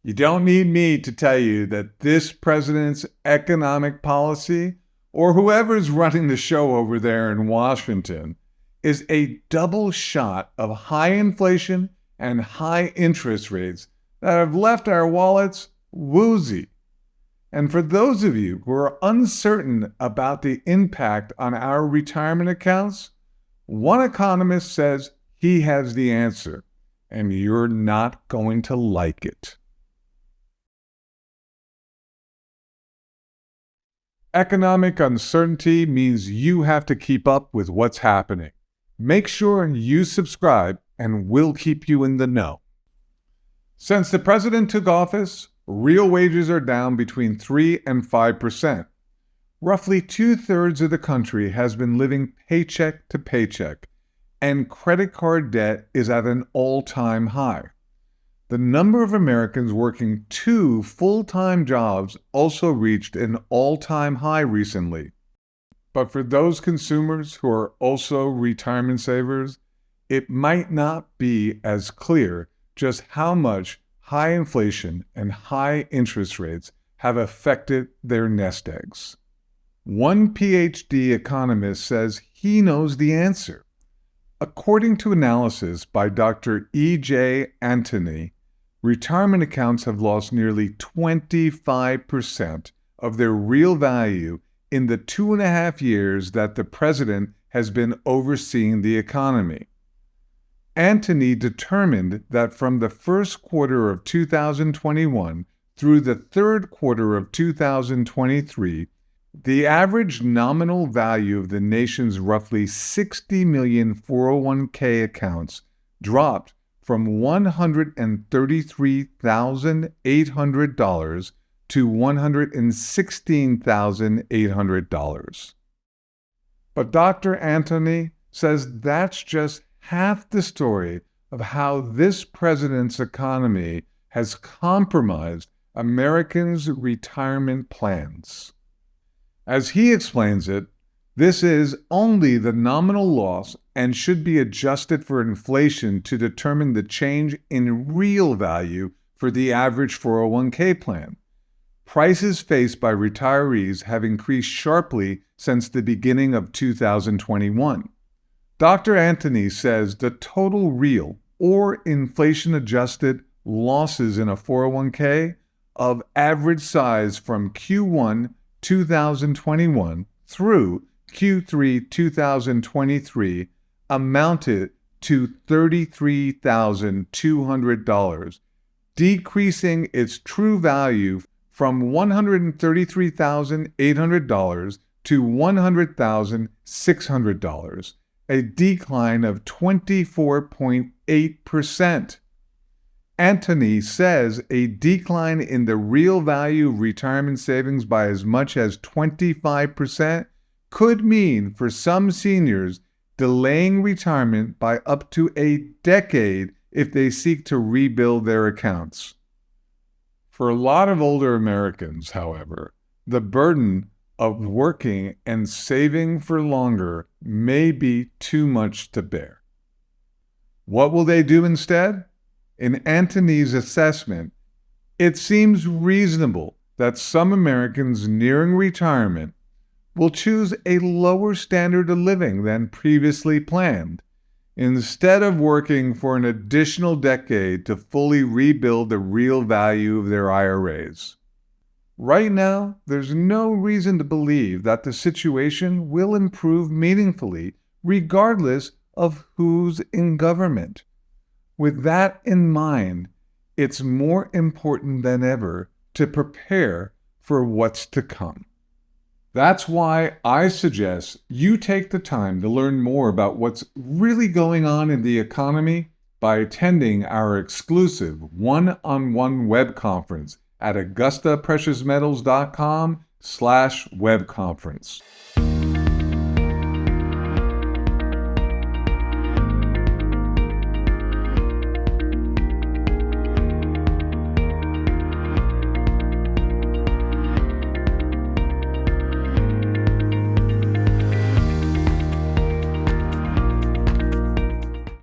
You don't need me to tell you that this president's economic policy, or whoever's running the show over there in Washington, is a double shot of high inflation and high interest rates that have left our wallets woozy. And for those of you who are uncertain about the impact on our retirement accounts, one economist says he has the answer, and you're not going to like it. Economic uncertainty means you have to keep up with what's happening. Make sure you subscribe, and we'll keep you in the know. Since the president took office, real wages are down between 3 and 5%. Roughly 2/3 of the country has been living paycheck to paycheck, and credit card debt is at an all-time high. The number of Americans working 2 full-time jobs also reached an all-time high recently. But for those consumers who are also retirement savers, it might not be as clear just how much high inflation and high interest rates have affected their nest eggs. One PhD economist says he knows the answer. According to analysis by Dr. E.J. Antony, retirement accounts have lost nearly 25% of their real value in the 2.5 years that the president has been overseeing the economy. Antony determined that from the first quarter of 2021 through the third quarter of 2023, the average nominal value of the nation's roughly 60 million 401k accounts dropped from $133,800 to $116,800. But Dr. Antony says that's just half the story of how this president's economy has compromised Americans' retirement plans. As he explains it, this is only the nominal loss and should be adjusted for inflation to determine the change in real value for the average 401k plan. Prices faced by retirees have increased sharply since the beginning of 2021. Dr. Antony says the total real or inflation-adjusted losses in a 401k of average size from Q1 2021 through Q3 2023 amounted to $33,200, decreasing its true value from $133,800 to $100,600, a decline of 24.8%. Antony says a decline in the real value of retirement savings by as much as 25% could mean for some seniors delaying retirement by up to a decade if they seek to rebuild their accounts. For a lot of older Americans, however, the burden of working and saving for longer may be too much to bear. What will they do instead? In Antony's assessment, it seems reasonable that some Americans nearing retirement will choose a lower standard of living than previously planned, instead of working for an additional decade to fully rebuild the real value of their IRAs. Right now, there's no reason to believe that the situation will improve meaningfully, regardless of who's in government. With that in mind, it's more important than ever to prepare for what's to come. That's why I suggest you take the time to learn more about what's really going on in the economy by attending our exclusive one-on-one web conference at AugustaPreciousMetals.com/webconference.